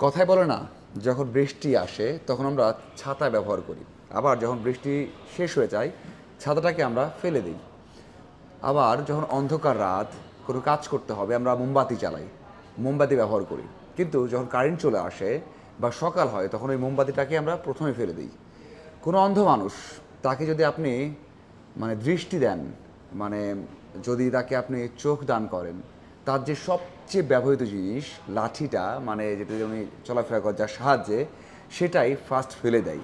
কথায় বলে না, যখন বৃষ্টি আসে তখন আমরা ছাতা ব্যবহার করি, আবার যখন বৃষ্টি শেষ হয়ে যায় ছাতাটাকে আমরা ফেলে দিই। আবার যখন অন্ধকার রাত, কোনো কাজ করতে হবে, আমরা মোমবাতি জ্বালাই, মোমবাতি ব্যবহার করি। কিন্তু যখন কারেন্ট চলে আসে বা সকাল হয় তখন ওই মোমবাতিটাকে আমরা প্রথমে ফেলে দিই। কোনো অন্ধ মানুষ, তাকে যদি আপনি দৃষ্টি দেন, মানে যদি তাকে আপনি চোখ দান করেন, তার যে সবচেয়ে ব্যবহৃত জিনিস লাঠিটা, যেটা দিয়ে উনি চলাফেরা করে যার সাহায্যে, সেটাই ফার্স্ট ফেলে দেয়।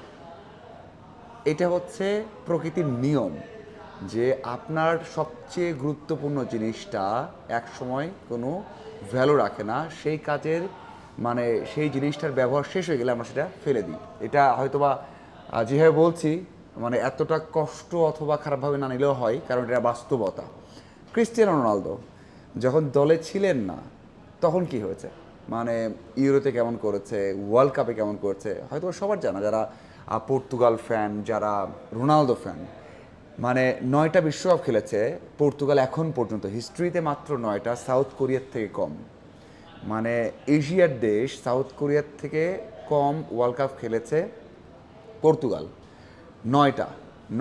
এটা হচ্ছে প্রকৃতির নিয়ম, যে আপনার সবচেয়ে গুরুত্বপূর্ণ জিনিসটা এক সময় কোনো ভ্যালু রাখে না, সেই কাজের সেই জিনিসটার ব্যবহার শেষ হয়ে গেলে আমরা সেটা ফেলে দিই। এটা হয়তোবা যেভাবে বলছি এতটা কষ্ট অথবা খারাপভাবে না নিলেও হয়, কারণ এটা বাস্তবতা। ক্রিস্টিয়ানো রোনালদো যখন দলে ছিলেন না তখন কি হয়েছে, ইউরোতে কেমন করেছে, ওয়ার্ল্ড কাপে কেমন করেছে, হয়তো সবার জানা, যারা পর্তুগাল ফ্যান, যারা রোনালদো ফ্যান। 9টা বিশ্বকাপ খেলেছে পর্তুগাল এখন পর্যন্ত, হিস্ট্রিতে মাত্র 9টা, সাউথ কোরিয়ার থেকে কম। এশিয়ার দেশ সাউথ কোরিয়ার থেকে কম ওয়ার্ল্ড কাপ খেলেছে পর্তুগাল। 9টা,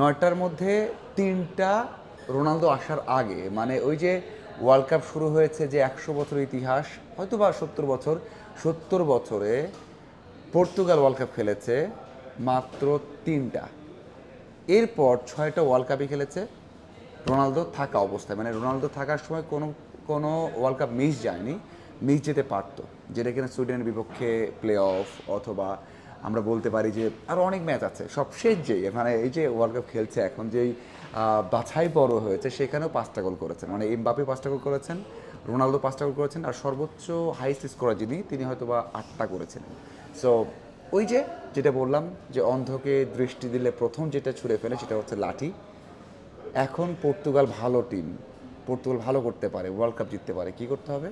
9টার মধ্যে 3টা রোনালদো আসার আগে। ওই যে ওয়ার্ল্ড কাপ শুরু হয়েছে যে 100 বছর ইতিহাস, হয়তো বা 70 বছর, 70 বছরে পর্তুগাল ওয়ার্ল্ড কাপ খেলেছে মাত্র 3টা। এরপর 6টা ওয়ার্ল্ড কাপই খেলেছে রোনালদো থাকা অবস্থায়, রোনালদো থাকার সময় কোনো কোনো ওয়ার্ল্ড কাপ মিস যায়নি, মিস যেতে পারতো, যেটা কিনা সুইডেনের বিপক্ষে প্লে অফ, অথবা আমরা বলতে পারি যে আরও অনেক ম্যাচ আছে। সবশেষ যেই এই যে ওয়ার্ল্ড কাপ খেলছে এখন, যেই বাছাই বড় হয়েছে, সেখানেও 5টা গোল করেছেন, এমবাপে 5টা গোল করেছেন, রোনালদো 5টা গোল করেছেন, আর সর্বোচ্চ হাইস্ট স্কোরার যিনি, তিনি হয়তো বা 8টা করেছেন। সো ওই যে যেটা বললাম, যে অন্ধকে দৃষ্টি দিলে প্রথম যেটা ছুঁড়ে ফেলে সেটা হচ্ছে লাঠি। এখন পর্তুগাল ভালো টিম, পর্তুগাল ভালো করতে পারে, ওয়ার্ল্ড কাপ জিততে পারে, কী করতে হবে?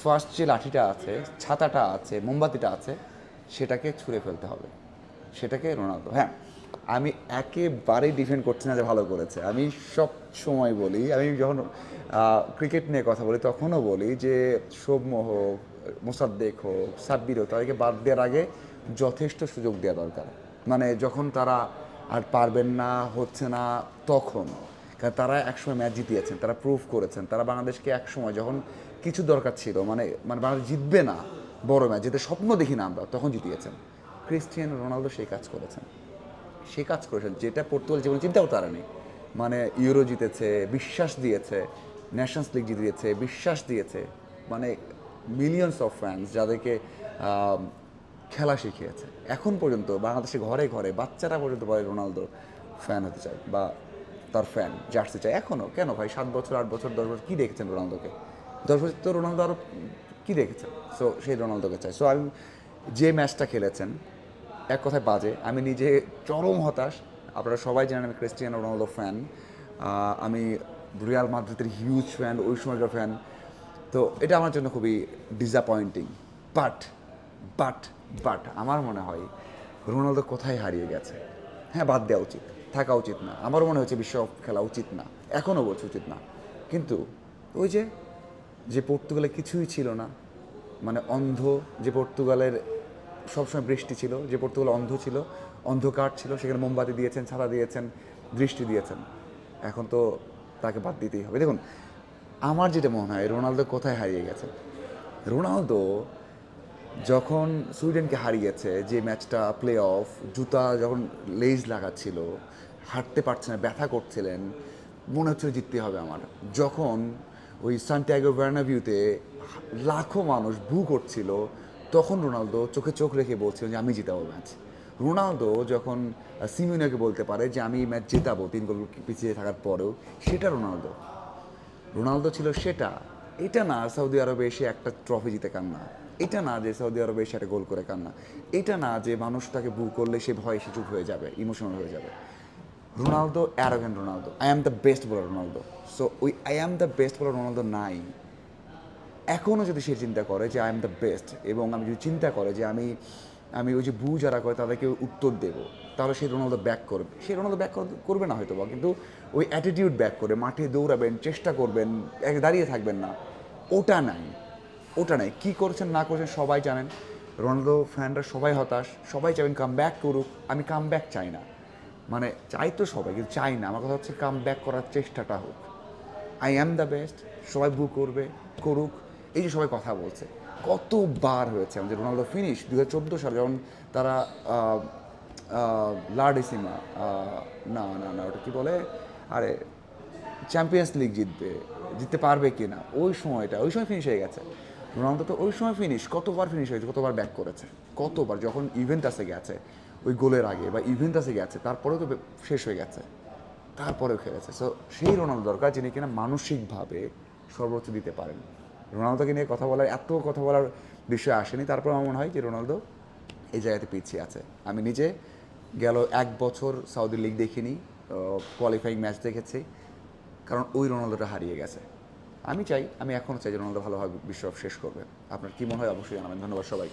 ফার্স্ট যে লাঠিটা আছে, ছাতাটা আছে, মোমবাতিটা আছে, সেটাকে ছুঁড়ে ফেলতে হবে, সেটাকে রোনালদো। হ্যাঁ, আমি একেবারেই ডিফেন্ড করছি না যে ভালো করেছে, আমি সব সময় বলি, আমি যখন ক্রিকেট নিয়ে কথা বলি তখনও বলি যে সৌম্য হোক, মোসাদ্দেক হোক, সাব্বির হোক, তাদেরকে বাদ দেওয়ার আগে যথেষ্ট সুযোগ দেওয়া দরকার। যখন তারা আর পারবেন না, হচ্ছে না, তখন, কারণ তারা একসময় ম্যাচ জিতিয়েছেন, তারা প্রুভ করেছেন, তারা বাংলাদেশকে একসময় যখন কিছু দরকার ছিল, বাংলাদেশ জিতবে না, বড় ম্যাচ যেতে স্বপ্ন দেখি না আমরা, তখন জিতিয়েছেন। ক্রিস্টিয়ানো রোনালদো সেই কাজ করেছেন, যেটা পর্তুগাল জীবনে চিন্তা করতে পারেনি। ইউরো জিতেছে, বিশ্বাস দিয়েছে, ন্যাশনস লিগ জিতিয়েছে, বিশ্বাস দিয়েছে, মিলিয়নস অফ ফ্যান্স যাদেরকে খেলা শিখিয়েছে। এখন পর্যন্ত বাংলাদেশে ঘরে ঘরে বাচ্চারা পর্যন্ত বলে রোনালদো ফ্যান হতে চায়, বা তার ফ্যান জার্সি চায় এখনও। কেন ভাই, 7 বছর, 8 বছর, 10 বছর কী দেখেছেন রোনালদোকে? 10 বছর তো রোনালদো আরও কী দেখেছেন? সো সেই রোনালদোকে চাই। সো আমি যে ম্যাচটা খেলেছেন, এক কথায় বাজে, আমি নিজে চরম হতাশ। আপনারা সবাই জানেন আমি ক্রিস্টিয়ানো রোনালদো ফ্যান, আমি রিয়াল মাদ্রিদের হিউজ ফ্যান, ওই সময়কার ফ্যান। তো এটা আমার জন্য খুবই ডিসঅ্যাপয়েন্টিং। বাট বাট বাট আমার মনে হয় রোনালদো কোথায় হারিয়ে গেছে। হ্যাঁ, বাদ দেওয়া উচিত, থাকা উচিত না, আমারও মনে হচ্ছে বিশ্বকাপ খেলা উচিত না, এখনও বলছি উচিত না। কিন্তু ওই যে যে পর্তুগালে কিছুই ছিল না, অন্ধ, যে পর্তুগালের সবসময় বৃষ্টি ছিল, যে পর্তুগাল অন্ধ ছিল, অন্ধকার ছিল, সেখানে মোমবাতি দিয়েছেন, ছাতা দিয়েছেন, দৃষ্টি দিয়েছেন, এখন তো তাকে বাদ দিতেই হবে। দেখুন, আমার যেটা মনে হয় রোনালদো কোথায় হারিয়ে গেছে, রোনালদো যখন সুইডেনকে হারিয়েছে, যে ম্যাচটা প্লে অফ, জুতা যখন লেজ লাগাচ্ছিল, হাঁটতে পারছে না, ব্যথা করছিলেন, মনে হচ্ছিল জিততে হবে আমার, যখন ওই সান্টিয়াগো বার্নাবিউতে লাখো মানুষ বু করছিল, তখন রোনালদো চোখে চোখ রেখে বলছিল যে আমি জিতাবো ম্যাচ। রোনালদো যখন সিমিওনেকে বলতে পারে যে আমি ম্যাচ জেতাবো 3 গোল পিছিয়ে থাকার পরেও, সেটা রোনালদো। রোনালদো ছিল সেটা। এটা না সৌদি আরবে এসে একটা ট্রফি জিতে কান্না, এটা না যে সৌদি আরবে এসে একটা গোল করে কান্না, এটা না যে মানুষ তাকে বু করলে সে ভয়ে সে চুপ হয়ে যাবে, ইমোশনাল হয়ে যাবে। Ronaldo arrogant Ronaldo, I am the best বলার রোনালদো। সো ওই আই অ্যাম দ্য বেস্ট বলার রোনালদো নাই। এখনও যদি সে চিন্তা করে যে আই এম দ্য বেস্ট, এবং আমি যদি চিন্তা করে যে আমি আমি ওই যে বু যারা করে তাদেরকে উত্তর দেবো, তাহলে সেই রোনালদো ব্যাক করবে। সেই রোনালদো ব্যাক করবে না হয়তো বা, কিন্তু ওই অ্যাটিটিউড ব্যাক করে মাঠে দৌড়াবেন, চেষ্টা করবেন, দাঁড়িয়ে থাকবেন না, ওটা নাই, ওটা নাই। কী করছেন না করছেন সবাই জানেন। রোনালদো ফ্যানরা সবাই হতাশ, সবাই চাইবেন কাম ব্যাক করুক, আমি কাম ব্যাক চাই না, মানে চাই তো সবাই কিন্তু চাই না, আমার কথা হচ্ছে কাম ব্যাক করার চেষ্টাটা হোক। আই অ্যাম দ্য বেস্ট, সবাই বু করবে, করুক, এই যে সবাই কথা বলছে, কতবার হয়েছে আমাদের রোনালদো ফিনিশ 2014 সালে যখন তারা লার্ডিসিমা, না না না ওটা কী বলে, আরে চ্যাম্পিয়ন্স লিগ জিততে পারবে কি না, ওই সময় ফিনিশ হয়ে গেছে। রোনালদো তো ওই সময় ফিনিশ, কতবার ফিনিশ হয়েছে, কতবার ব্যাক করেছে, কতবার যখন ইভেন্টাসে গেছে ওই গোলের আগে, বা ইভেন্টাসে গেছে তারপরেও তো শেষ হয়ে গেছে, তারপরেও খেলেছে। সো সেই রোনালদো দরকার যিনি কিনা মানসিকভাবে সর্বোচ্চ দিতে পারেন। রোনালদোকে নিয়ে কথা বলার বিষয় আসেনি, তারপর আমার মনে হয় যে রোনালদো এই জায়গাতে পিছিয়ে আছে। আমি নিজে গেল 1 বছর সাউদি লিগ দেখিনি, কোয়ালিফাইং ম্যাচ দেখেছি, কারণ ওই রোনালদোটা হারিয়ে গেছে। আমি এখনও চাই যে রোনালদো ভালোভাবে বিশ্বকাপ শেষ করবে। আপনার কী মনে হয় অবশ্যই জানাবেন। ধন্যবাদ সবাই।